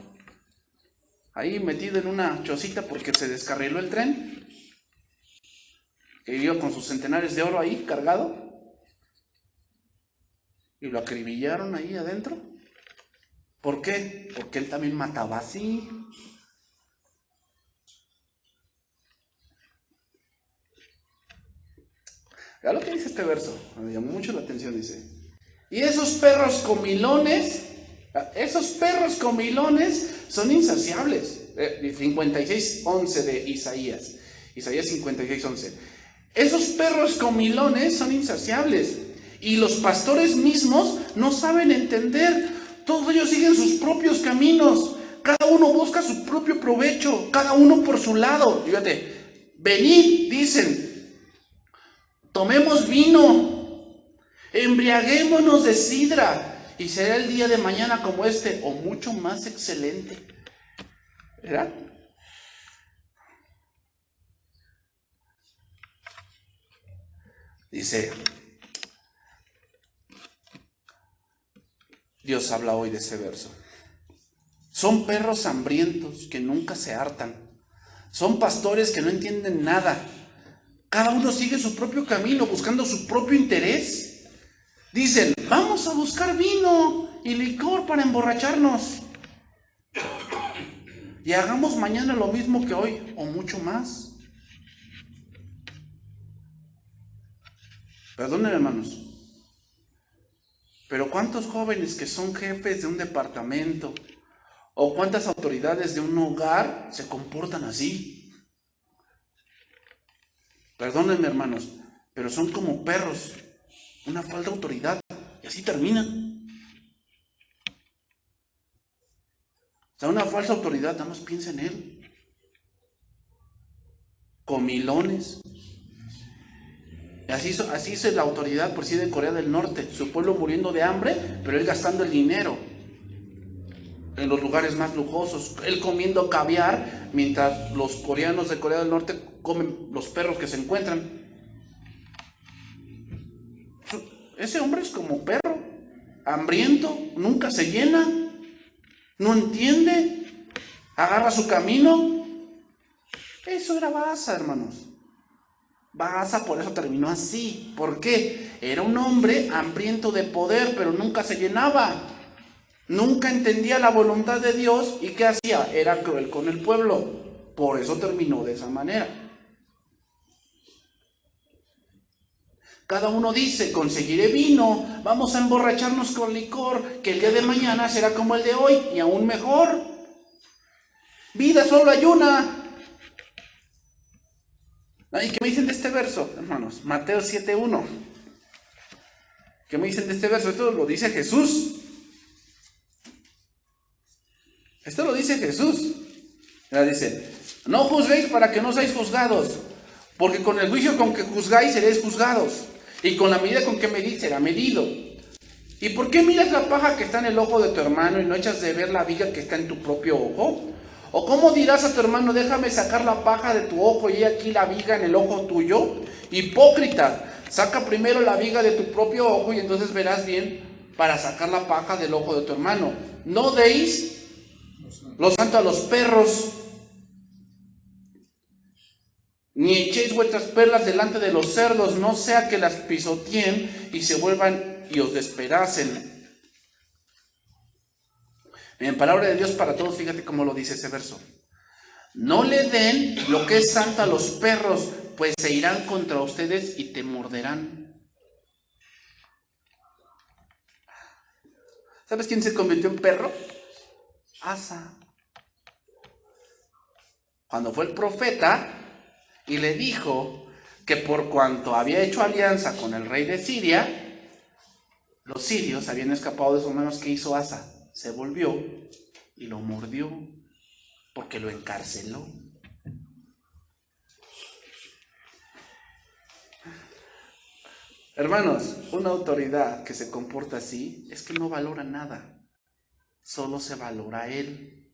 Ahí metido en una chocita porque se descarriló el tren. Que vivió con sus centenares de oro ahí cargado. Y lo acribillaron ahí adentro. ¿Por qué? Porque él también mataba así. Vea lo que dice este verso, me llamó mucho la atención, dice. Y esos perros comilones son insaciables. 56:11 de Isaías. Isaías 56:11. Esos perros comilones son insaciables. Y los pastores mismos no saben entender. Todos ellos siguen sus propios caminos. Cada uno busca su propio provecho. Cada uno por su lado. Fíjate, venid, dicen. Tomemos vino, embriaguémonos de sidra, y será el día de mañana como este, o mucho más excelente. ¿Verdad? Dice, Dios habla hoy de ese verso. Son perros hambrientos que nunca se hartan. Son pastores que no entienden nada. Cada uno sigue su propio camino, buscando su propio interés. Dicen, vamos a buscar vino y licor para emborracharnos. Y hagamos mañana lo mismo que hoy, o mucho más. Perdonen, hermanos. Pero ¿cuántos jóvenes que son jefes de un departamento, ¿O cuántas autoridades de un hogar se comportan así? Perdónenme, hermanos, pero son como perros, una falta de autoridad, y así terminan. O sea, una falsa autoridad, nada más piensa en él. Comilones. Así es la autoridad por sí de Corea del Norte. Su pueblo muriendo de hambre, pero él gastando el dinero en los lugares más lujosos. Él comiendo caviar, mientras los coreanos de Corea del Norte comen los perros que se encuentran. Ese hombre es como perro, hambriento, nunca se llena, no entiende, agarra su camino. Eso era Baasa, hermanos. Baasa por eso terminó así. ¿Por qué? Era un hombre hambriento de poder, pero nunca se llenaba. Nunca entendía la voluntad de Dios. ¿Y qué hacía? Era cruel con el pueblo. Por eso terminó de esa manera. Cada uno dice, conseguiré vino, vamos a emborracharnos con licor, que el día de mañana será como el de hoy, y aún mejor. Vida solo hay una. ¿Y qué me dicen de este verso, hermanos? Mateo 7:1. ¿Qué me dicen de este verso? Esto lo dice Jesús. Esto lo dice Jesús. Dice, no juzguéis para que no seáis juzgados, porque con el juicio con que juzgáis seréis juzgados, y con la medida con que medís será medido. ¿Y por qué miras la paja que está en el ojo de tu hermano y no echas de ver la viga que está en tu propio ojo? ¿O cómo dirás a tu hermano, déjame sacar la paja de tu ojo y aquí la viga en el ojo tuyo? Hipócrita, saca primero la viga de tu propio ojo y entonces verás bien para sacar la paja del ojo de tu hermano. No deis lo santo a los perros, ni echéis vuestras perlas delante de los cerdos, no sea que las pisoteen y se vuelvan y os despedacen. En palabra de Dios para todos, fíjate cómo lo dice ese verso. No le den lo que es santo a los perros, pues se irán contra ustedes y te morderán. ¿Sabes quién se convirtió en perro? Asa. Cuando fue el profeta y le dijo que por cuanto había hecho alianza con el rey de Siria, los sirios habían escapado de sus manos. ¿Qué hizo Asa? Se volvió y lo mordió porque lo encarceló. Hermanos, una autoridad que se comporta así es que no valora nada, solo se valora a él.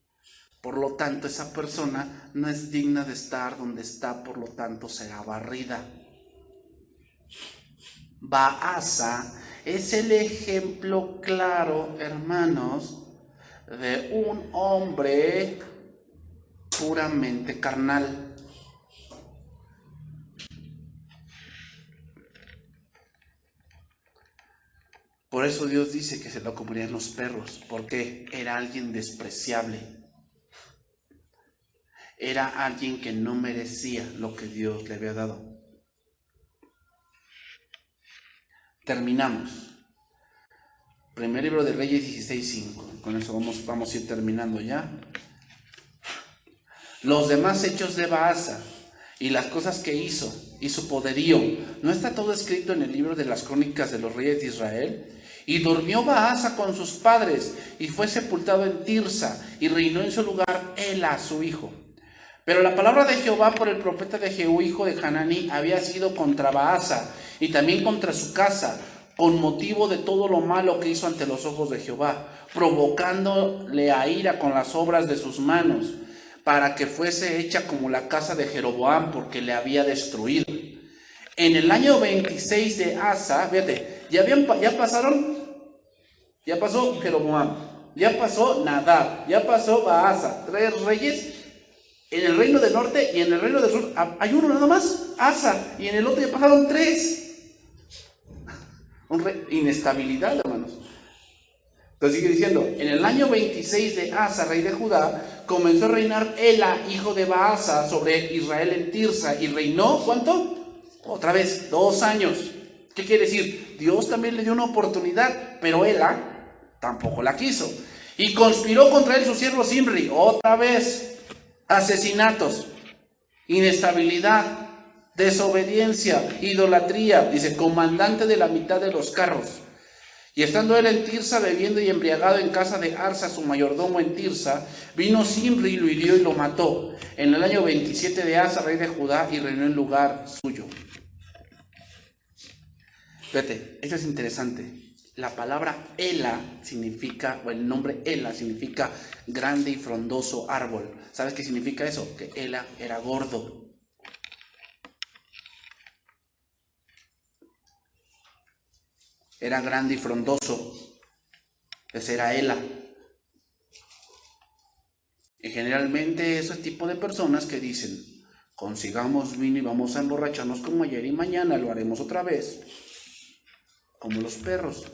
Por lo tanto, esa persona no es digna de estar donde está, por lo tanto será barrida. Baasa es el ejemplo claro, hermanos, de un hombre puramente carnal. Por eso Dios dice que se lo comerían los perros, porque era alguien despreciable. Era alguien que no merecía lo que Dios le había dado. Terminamos. Primer libro de Reyes 16:5. Con eso vamos a ir terminando ya. Los demás hechos de Baasa y las cosas que hizo y su poderío, ¿no está todo escrito en el libro de las crónicas de los reyes de Israel? Y durmió Baasa con sus padres y fue sepultado en Tirsa y reinó en su lugar Ela, su hijo. Pero la palabra de Jehová por el profeta de Jehú, hijo de Hananí, había sido contra Baasa y también contra su casa, con motivo de todo lo malo que hizo ante los ojos de Jehová, provocándole a ira con las obras de sus manos, para que fuese hecha como la casa de Jeroboam, porque le había destruido. En el año 26 de Asa, fíjate, ya pasó Jeroboam, ya pasó Nadab, ya pasó Baasa, 3 reyes. En el reino del norte y en el reino del sur hay uno nada más, Asa, y en el otro ya pasaron 3. Inestabilidad, hermanos. Entonces sigue diciendo, en el año 26 de Asa, rey de Judá, comenzó a reinar Ela, hijo de Baasa, sobre Israel en Tirsa, y reinó, ¿cuánto? Otra vez, 2 años. ¿Qué quiere decir? Dios también le dio una oportunidad, pero Ela tampoco la quiso. Y conspiró contra él su siervo Zimri, otra vez, asesinatos, inestabilidad, desobediencia, idolatría, dice, comandante de la mitad de los carros. Y estando él en Tirsa, bebiendo y embriagado en casa de Arsa, su mayordomo en Tirsa, vino Zimri y lo hirió y lo mató, en el año 27 de Asa, rey de Judá, y reinó en lugar suyo. Fíjate, esto es interesante. La palabra Ela significa, o el nombre Ela significa grande y frondoso árbol. ¿Sabes qué significa eso? Que Ela era gordo. Era grande y frondoso. Ese era Ela. Y generalmente ese tipo de personas que dicen, consigamos vino y vamos a emborracharnos como ayer y mañana lo haremos otra vez. Como los perros.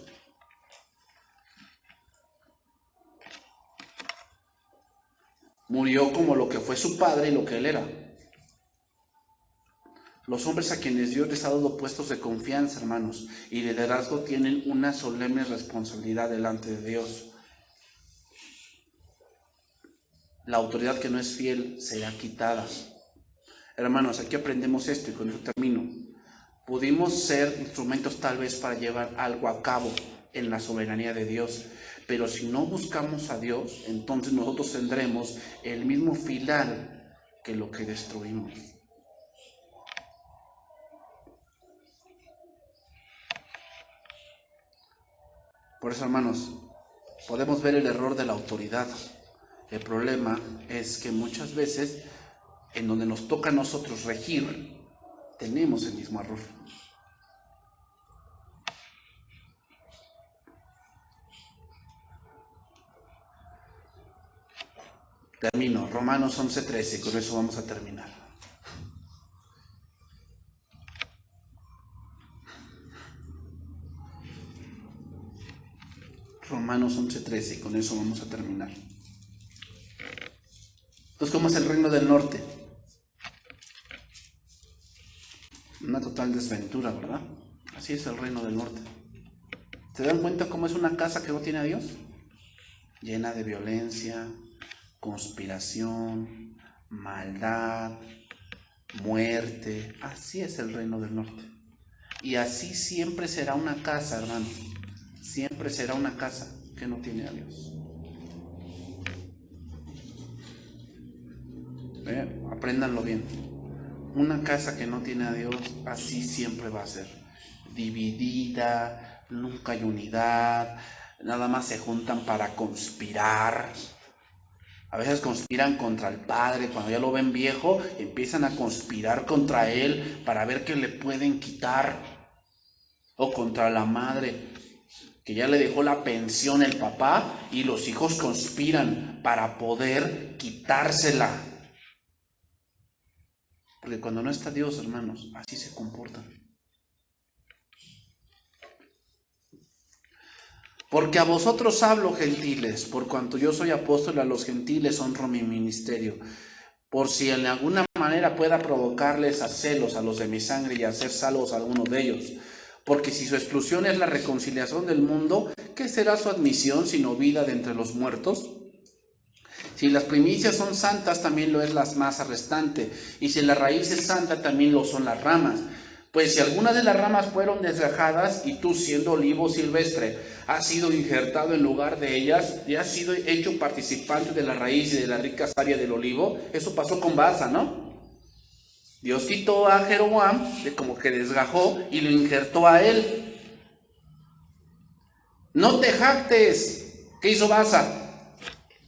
Murió como lo que fue su padre y lo que él era. Los hombres a quienes Dios les ha dado puestos de confianza, hermanos, y liderazgo tienen una solemne responsabilidad delante de Dios. La autoridad que no es fiel será quitada. Hermanos, aquí aprendemos esto y con eso termino. Pudimos ser instrumentos tal vez para llevar algo a cabo en la soberanía de Dios, pero si no buscamos a Dios, entonces nosotros tendremos el mismo final que lo que destruimos. Por eso, hermanos, podemos ver el error de la autoridad. El problema es que muchas veces, en donde nos toca a nosotros regir, tenemos el mismo error. Termino, Romanos 11:13, con eso vamos a terminar. Romanos 11:13, con eso vamos a terminar. Entonces, ¿cómo es el reino del norte? Una total desventura, ¿verdad? Así es el reino del norte. ¿Se dan cuenta cómo es una casa que no tiene a Dios? Llena de violencia, conspiración, maldad, muerte. Así es el reino del norte. Y así siempre será una casa, hermano. Siempre será una casa que no tiene a Dios. Apréndanlo bien. Una casa que no tiene a Dios, así siempre va a ser. Dividida, nunca hay unidad, nada más se juntan para conspirar. A veces conspiran contra el padre, cuando ya lo ven viejo, empiezan a conspirar contra él para ver qué le pueden quitar. O contra la madre, que ya le dejó la pensión el papá y los hijos conspiran para poder quitársela. Porque cuando no está Dios, hermanos, así se comportan. Porque a vosotros hablo, gentiles, por cuanto yo soy apóstol a los gentiles, honro mi ministerio. Por si en alguna manera pueda provocarles a celos a los de mi sangre y hacer salvos a algunos de ellos. Porque si su exclusión es la reconciliación del mundo, ¿qué será su admisión sino vida de entre los muertos? Si las primicias son santas, también lo es la masa restante. Y si la raíz es santa, también lo son las ramas. Pues si algunas de las ramas fueron desgajadas, y tú siendo olivo silvestre, has sido injertado en lugar de ellas, y has sido hecho participante de la raíz y de la rica savia del olivo. Eso pasó con Baasa, ¿no? Dios quitó a Jeroboam, como que desgajó, y lo injertó a él. No te jactes. ¿Qué hizo Baasa?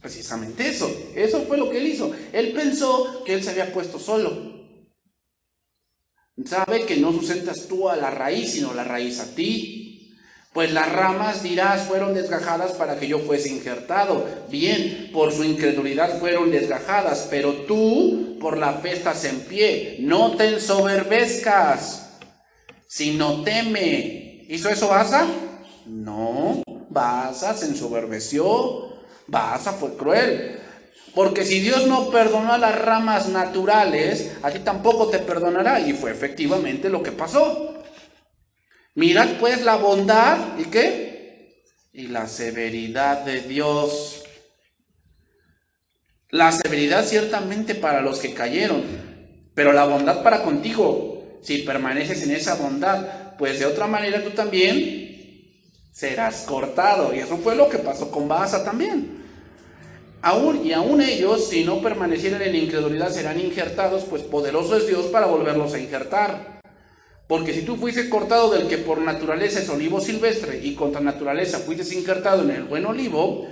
Precisamente eso fue lo que él hizo. Él pensó que él se había puesto solo. Sabe que no sustentas tú a la raíz, sino la raíz a ti. Pues las ramas, dirás, fueron desgajadas para que yo fuese injertado. Bien, por su incredulidad fueron desgajadas, pero tú por la fe estás en pie. No te ensoberbezcas, sino teme. ¿Hizo eso Baasa? No, Baasa se ensoberbeció. Baasa fue cruel. Porque si Dios no perdonó a las ramas naturales, a ti tampoco te perdonará. Y fue efectivamente lo que pasó. Mirad pues la bondad, ¿y qué? Y la severidad de Dios. La severidad ciertamente para los que cayeron, pero la bondad para contigo, si permaneces en esa bondad, pues de otra manera tú también serás cortado. Y eso fue lo que pasó con Baasa también. Aún ellos, si no permanecieran en incredulidad, serán injertados, pues poderoso es Dios para volverlos a injertar. Porque si tú fuiste cortado del que por naturaleza es olivo silvestre y contra naturaleza fuiste injertado en el buen olivo,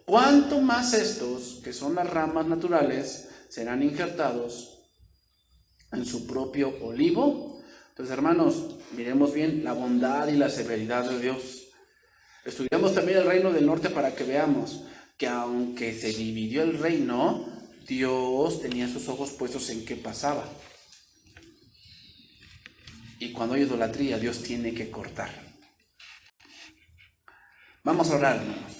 ¿cuánto más estos, que son las ramas naturales, serán injertados en su propio olivo? Entonces, hermanos, miremos bien la bondad y la severidad de Dios. Estudiamos también el reino del norte para que veamos que aunque se dividió el reino, Dios tenía sus ojos puestos en qué pasaba. Y cuando hay idolatría, Dios tiene que cortar. Vamos a orar, hermanos.